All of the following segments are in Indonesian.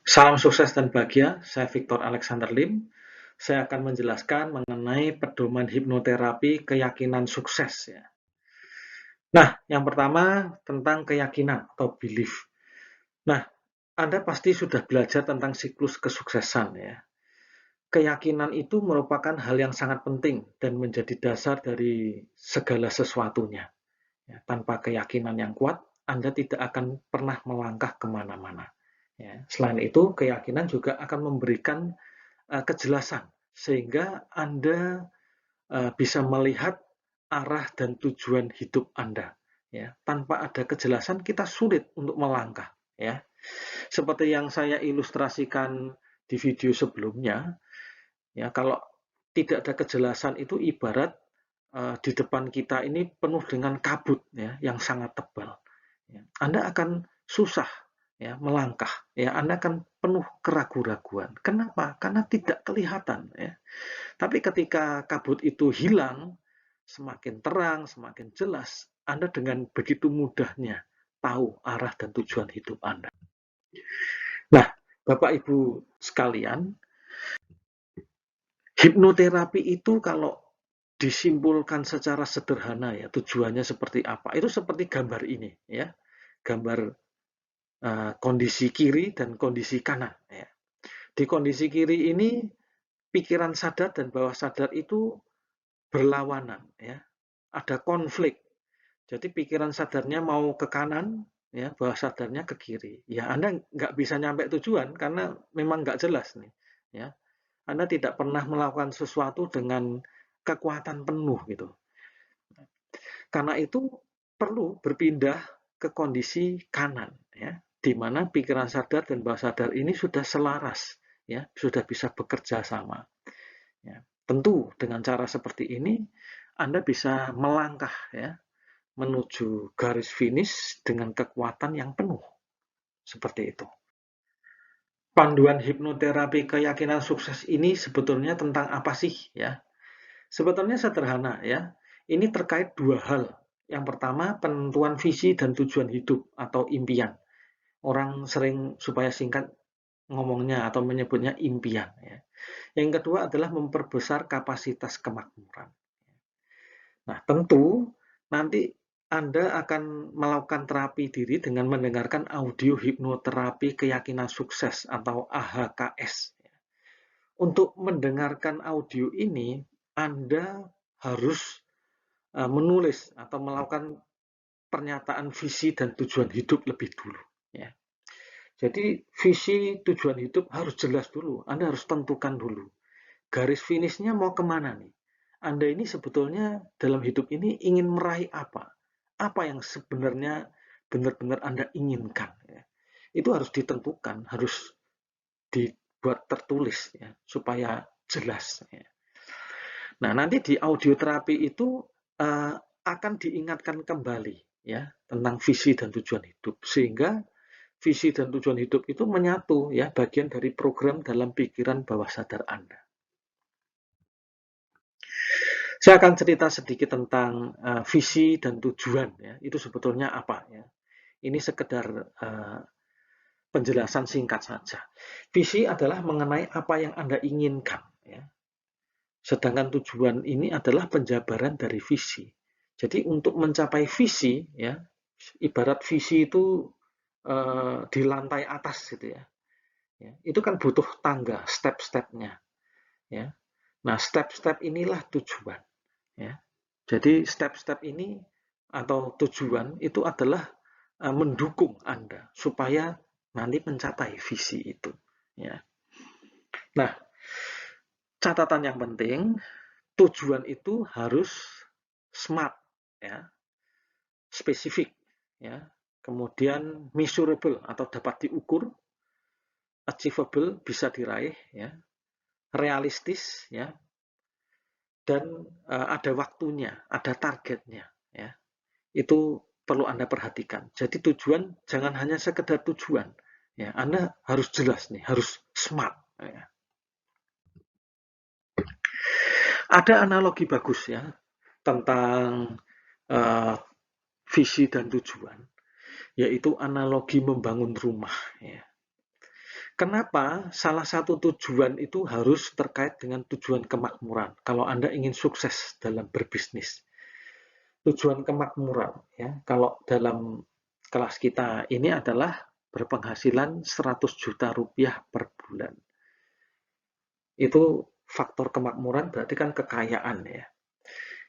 Salam sukses dan bahagia, saya Victor Alexander Lim. Saya akan menjelaskan mengenai pedoman hipnoterapi keyakinan sukses. Ya. Nah, yang pertama tentang keyakinan atau belief. Nah, Anda pasti sudah belajar tentang siklus kesuksesan ya. Keyakinan itu merupakan hal yang sangat penting dan menjadi dasar dari segala sesuatunya. Ya, tanpa keyakinan yang kuat, Anda tidak akan pernah melangkah kemana-mana. Ya. Selain itu, keyakinan juga akan memberikan kejelasan sehingga Anda bisa melihat arah dan tujuan hidup Anda. Ya, tanpa ada kejelasan kita sulit untuk melangkah. Ya, seperti yang saya ilustrasikan di video sebelumnya, ya kalau tidak ada kejelasan itu ibarat di depan kita ini penuh dengan kabut ya, yang sangat tebal. Ya, Anda akan susah ya melangkah ya, Anda akan penuh keraguan-raguan. Kenapa? Karena tidak kelihatan ya. Tapi ketika kabut itu hilang, semakin terang, semakin jelas, Anda dengan begitu mudahnya tahu arah dan tujuan hidup Anda. Nah, Bapak Ibu sekalian, hipnoterapi itu kalau disimpulkan secara sederhana ya, tujuannya seperti apa? Itu seperti gambar ini ya. Gambar kondisi kiri dan kondisi kanan ya. Di kondisi kiri ini pikiran sadar dan bawah sadar itu berlawanan ya. Ada konflik. Jadi pikiran sadarnya mau ke kanan, ya bawah sadarnya ke kiri. Ya Anda nggak bisa nyampe tujuan karena memang nggak jelas nih. Ya, Anda tidak pernah melakukan sesuatu dengan kekuatan penuh gitu. Karena itu perlu berpindah ke kondisi kanan, ya, di mana pikiran sadar dan bawah sadar ini sudah selaras, ya, sudah bisa bekerja sama. Ya. Tentu dengan cara seperti ini Anda bisa melangkah, ya, menuju garis finish dengan kekuatan yang penuh. Seperti itu. Panduan hipnoterapi keyakinan sukses ini sebetulnya tentang apa sih ya? Sebetulnya sederhana ya. Ini terkait dua hal. Yang pertama penentuan visi dan tujuan hidup atau impian. Orang sering supaya singkat ngomongnya atau menyebutnya impian ya. Yang kedua adalah memperbesar kapasitas kemakmuran. Nah, tentu nanti Anda akan melakukan terapi diri dengan mendengarkan audio hipnoterapi keyakinan sukses atau AHKS. Untuk mendengarkan audio ini, Anda harus menulis atau melakukan pernyataan visi dan tujuan hidup lebih dulu. Ya. Jadi visi tujuan hidup harus jelas dulu. Anda harus tentukan dulu. Garis finishnya mau kemana nih? Anda ini sebetulnya dalam hidup ini ingin meraih apa? Apa yang sebenarnya benar-benar Anda inginkan? Ya. Itu harus ditentukan, harus dibuat tertulis ya, supaya jelas. Ya. Nah, nanti di audio terapi itu akan diingatkan kembali ya tentang visi dan tujuan hidup, sehingga visi dan tujuan hidup itu menyatu ya, bagian dari program dalam pikiran bawah sadar Anda. Saya akan cerita sedikit tentang visi dan tujuan ya. Itu sebetulnya apa ya? Ini sekedar penjelasan singkat saja. Visi adalah mengenai apa yang Anda inginkan ya. Sedangkan tujuan ini adalah penjabaran dari visi. Jadi untuk mencapai visi ya, ibarat visi itu di lantai atas gitu ya. Ya, itu kan butuh tangga, step-stepnya ya. Nah, step-step inilah tujuan ya. Jadi step-step ini atau tujuan itu adalah mendukung Anda supaya nanti mencapai visi itu. Ya. Nah, catatan yang penting, tujuan itu harus smart, ya, spesifik, ya, kemudian measurable atau dapat diukur, achievable bisa diraih, ya, realistis, ya, dan ada waktunya, ada targetnya, ya. Itu perlu Anda perhatikan. Jadi tujuan jangan hanya sekedar tujuan, ya. Anda harus jelas nih, harus smart. Ya. Ada analogi bagus ya tentang visi dan tujuan, yaitu analogi membangun rumah. Ya. Kenapa salah satu tujuan itu harus terkait dengan tujuan kemakmuran kalau Anda ingin sukses dalam berbisnis. Tujuan kemakmuran, ya, kalau dalam kelas kita ini adalah berpenghasilan 100 juta rupiah per bulan. Itu faktor kemakmuran berarti kan kekayaan, ya.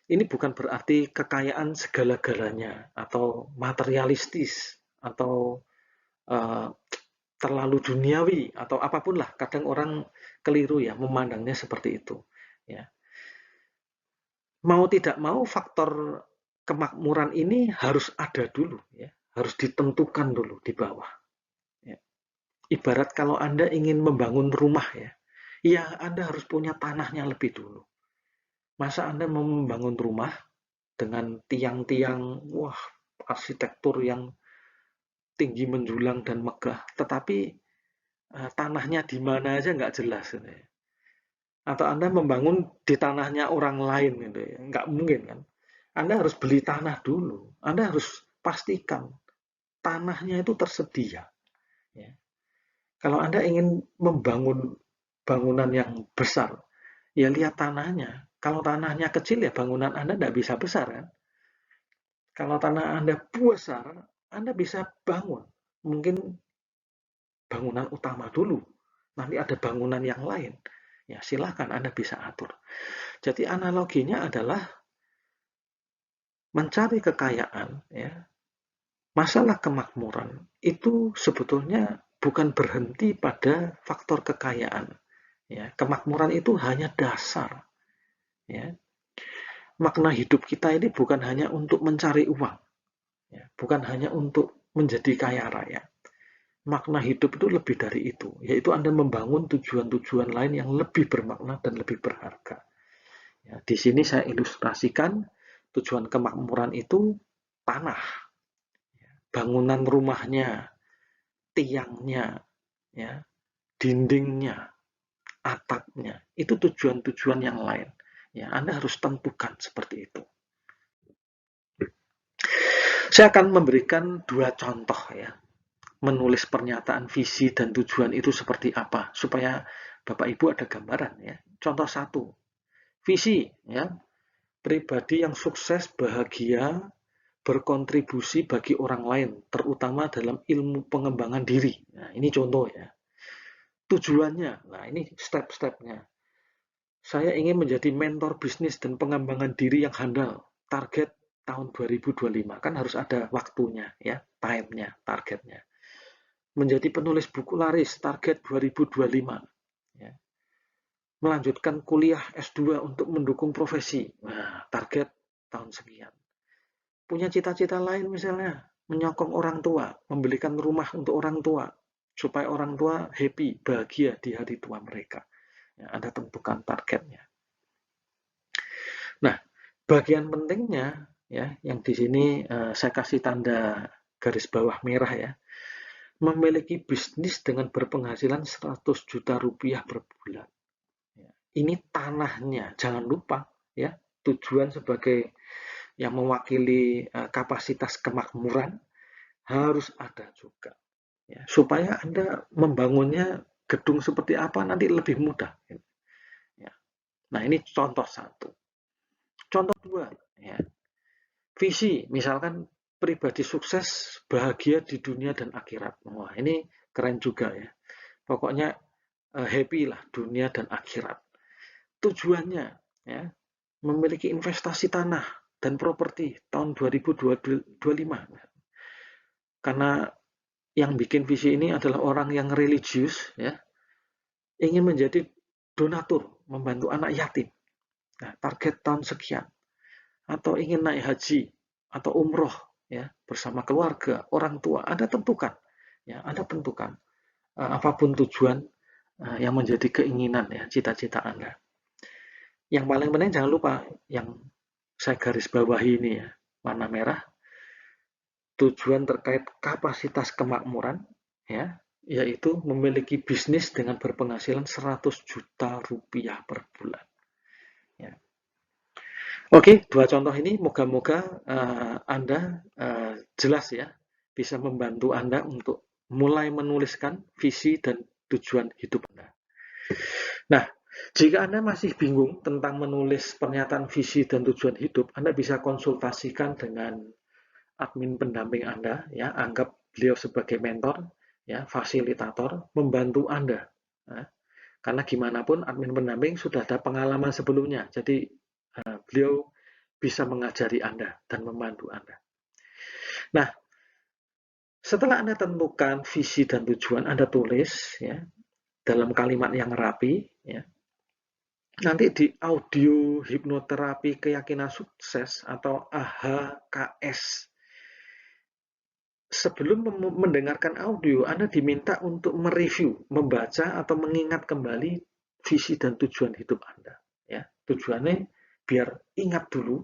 Ini bukan berarti kekayaan segala-galanya atau materialistis atau uh, terlalu duniawi atau apapun lah. Kadang orang keliru ya memandangnya seperti itu. Ya. Mau tidak mau faktor kemakmuran ini harus ada dulu, ya. Harus ditentukan dulu di bawah. Ya. Ibarat kalau Anda ingin membangun rumah, ya Anda harus punya tanahnya lebih dulu. Masa Anda mau membangun rumah dengan tiang-tiang, wah, arsitektur yang tinggi menjulang dan megah, tetapi tanahnya di mana aja nggak jelas, gitu ya. Atau Anda membangun di tanahnya orang lain, gitu ya. Nggak mungkin kan. Anda harus beli tanah dulu. Anda harus pastikan tanahnya itu tersedia. Ya. Kalau Anda ingin membangun bangunan yang besar, ya lihat tanahnya. Kalau tanahnya kecil, ya bangunan Anda tidak bisa besar kan. Kalau tanah Anda besar, Anda bisa bangun. Mungkin bangunan utama dulu. Nanti ada bangunan yang lain. Ya, silakan Anda bisa atur. Jadi analoginya adalah mencari kekayaan, ya. Masalah kemakmuran itu sebetulnya bukan berhenti pada faktor kekayaan. Ya, kemakmuran itu hanya dasar. Ya. Makna hidup kita ini bukan hanya untuk mencari uang, ya. Bukan hanya untuk menjadi kaya raya. Makna hidup itu lebih dari itu, yaitu Anda membangun tujuan-tujuan lain yang lebih bermakna dan lebih berharga. Ya, di sini saya ilustrasikan tujuan kemakmuran itu tanah, bangunan rumahnya, tiangnya, ya, dindingnya, atapnya. Itu tujuan-tujuan yang lain. Ya, Anda harus tentukan seperti itu. Saya akan memberikan 2 contoh ya. Menulis pernyataan visi dan tujuan itu seperti apa supaya Bapak Ibu ada gambaran ya. Contoh 1. Visi ya. Pribadi yang sukses, bahagia, berkontribusi bagi orang lain, terutama dalam ilmu pengembangan diri. Nah, ini contoh ya. Tujuannya, nah ini step-stepnya. Saya ingin menjadi mentor bisnis dan pengembangan diri yang handal. Target tahun 2025. Kan harus ada waktunya, ya, time-nya, targetnya. Menjadi penulis buku laris, target 2025. Ya. Melanjutkan kuliah S2 untuk mendukung profesi. Nah, target tahun sekian. Punya cita-cita lain misalnya, menyokong orang tua, membelikan rumah untuk orang tua, supaya orang tua happy, bahagia di hari tua mereka. Ya, Anda tentukan targetnya. Nah, bagian pentingnya ya, yang di sini saya kasih tanda garis bawah merah ya, memiliki bisnis dengan berpenghasilan 100 juta rupiah per bulan. Ya, ini tanahnya, jangan lupa ya, tujuan sebagai yang mewakili kapasitas kemakmuran harus ada juga. Ya, supaya Anda membangunnya gedung seperti apa nanti lebih mudah. Ya. Nah, ini contoh 1. Contoh 2, ya. Visi, misalkan pribadi sukses, bahagia di dunia dan akhirat. Wah, ini keren juga ya. Pokoknya happy lah dunia dan akhirat. Tujuannya ya, memiliki investasi tanah dan properti tahun 2025. Karena yang bikin visi ini adalah orang yang religius ya, ingin menjadi donatur, membantu anak yatim. Nah, target tahun sekian. Atau ingin naik haji atau umroh ya bersama keluarga, orang tua, Anda tentukan. Ya, Anda tentukan apapun tujuan yang menjadi keinginan ya, cita-cita Anda. Yang paling penting jangan lupa yang saya garis bawahi ini ya, warna merah, tujuan terkait kapasitas kemakmuran ya, yaitu memiliki bisnis dengan berpenghasilan 100 juta rupiah per bulan. Ya. Oke, 2 contoh ini moga-moga Anda jelas ya, bisa membantu Anda untuk mulai menuliskan visi dan tujuan hidup Anda. Nah, jika Anda masih bingung tentang menulis pernyataan visi dan tujuan hidup, Anda bisa konsultasikan dengan admin pendamping Anda, ya, anggap beliau sebagai mentor, ya, fasilitator, membantu Anda. Nah, karena gimana pun admin pendamping sudah ada pengalaman sebelumnya, jadi beliau bisa mengajari Anda dan membantu Anda. Nah, setelah Anda tentukan visi dan tujuan, Anda tulis, ya, dalam kalimat yang rapi, ya. Nanti di audio hipnoterapi keyakinan sukses atau AHKS, sebelum mendengarkan audio, Anda diminta untuk mereview, membaca atau mengingat kembali visi dan tujuan hidup Anda. Ya, tujuannya biar ingat dulu,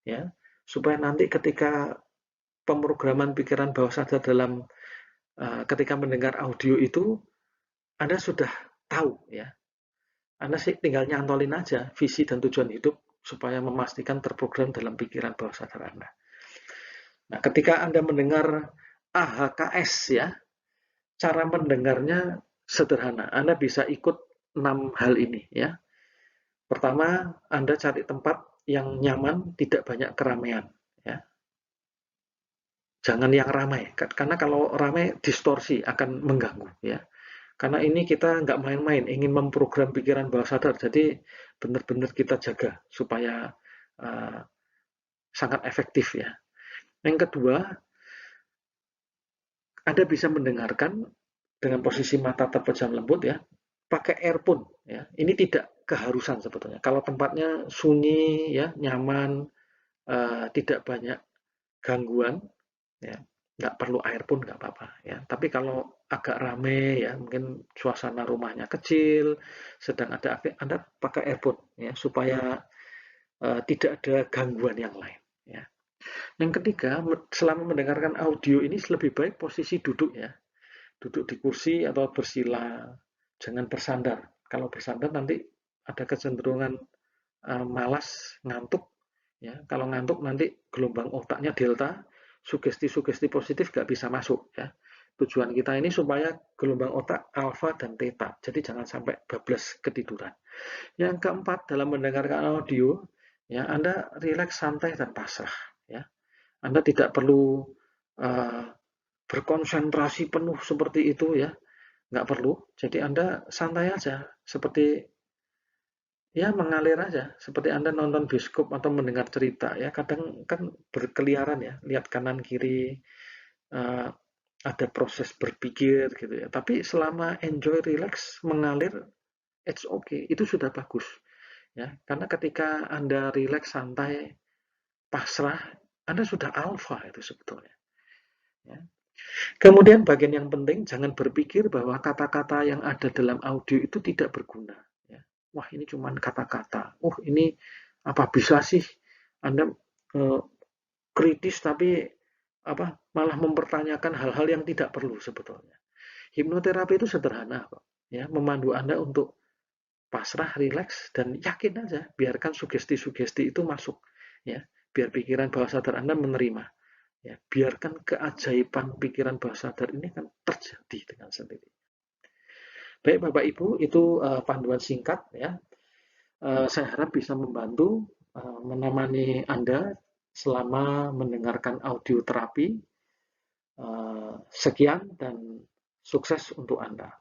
ya, supaya nanti ketika pemrograman pikiran bawah sadar dalam ketika mendengar audio itu, Anda sudah tahu, ya. Anda sih tinggal nyantolin aja visi dan tujuan hidup supaya memastikan terprogram dalam pikiran bawah sadar Anda. Nah, ketika Anda mendengar AHKS, ya, cara mendengarnya sederhana. Anda bisa ikut 6 hal ini, ya. Pertama, Anda cari tempat yang nyaman, tidak banyak keramaian, ya. Jangan yang ramai, karena kalau ramai distorsi akan mengganggu, ya. Karena ini kita nggak main-main, ingin memprogram pikiran bawah sadar, jadi benar-benar kita jaga supaya sangat efektif, ya. Yang kedua, Anda bisa mendengarkan dengan posisi mata terpejam lembut, ya, pakai earphone, ya. Ini tidak keharusan sebetulnya. Kalau tempatnya sunyi, ya, nyaman, tidak banyak gangguan, ya, nggak perlu earphone, nggak apa-apa, ya. Tapi kalau agak rame, ya, mungkin suasana rumahnya kecil, sedang ada aktif, Anda pakai earphone, ya, supaya tidak ada gangguan yang lain, ya. Yang ketiga, selama mendengarkan audio ini lebih baik posisi duduk, ya. Duduk di kursi atau bersila, jangan bersandar. Kalau bersandar nanti ada kecenderungan malas, ngantuk, ya. Kalau ngantuk nanti gelombang otaknya delta, sugesti-sugesti positif nggak bisa masuk, ya. Tujuan kita ini supaya gelombang otak alfa dan theta, jadi jangan sampai bablas ketiduran. Yang keempat, dalam mendengarkan audio, ya, Anda rileks, santai, dan pasrah, ya. Anda tidak perlu berkonsentrasi penuh seperti itu, ya, nggak perlu. Jadi Anda santai aja, seperti, ya, mengalir aja, seperti Anda nonton bioskop atau mendengar cerita, ya. Kadang kan berkeliaran, ya, lihat kanan kiri, ada proses berpikir gitu, ya. Tapi selama enjoy, relax, mengalir, it's okay, itu sudah bagus, ya. Karena ketika Anda relax, santai, pasrah, Anda sudah alfa itu sebetulnya, ya. Kemudian bagian yang penting, jangan berpikir bahwa kata-kata yang ada dalam audio itu tidak berguna, ya. Wah, ini cuma kata-kata. Oh, ini apa bisa sih Anda kritis tapi malah mempertanyakan hal-hal yang tidak perlu sebetulnya. Hipnoterapi itu sederhana kok, ya, memandu Anda untuk pasrah, rileks, dan yakin aja, biarkan sugesti-sugesti itu masuk, ya. Biar pikiran bawah sadar Anda menerima. Ya, biarkan keajaiban pikiran bawah sadar ini kan terjadi dengan sendiri. Baik Bapak Ibu, itu panduan singkat, ya. Saya harap bisa membantu menemani Anda selama mendengarkan audio terapi. Sekian dan sukses untuk Anda.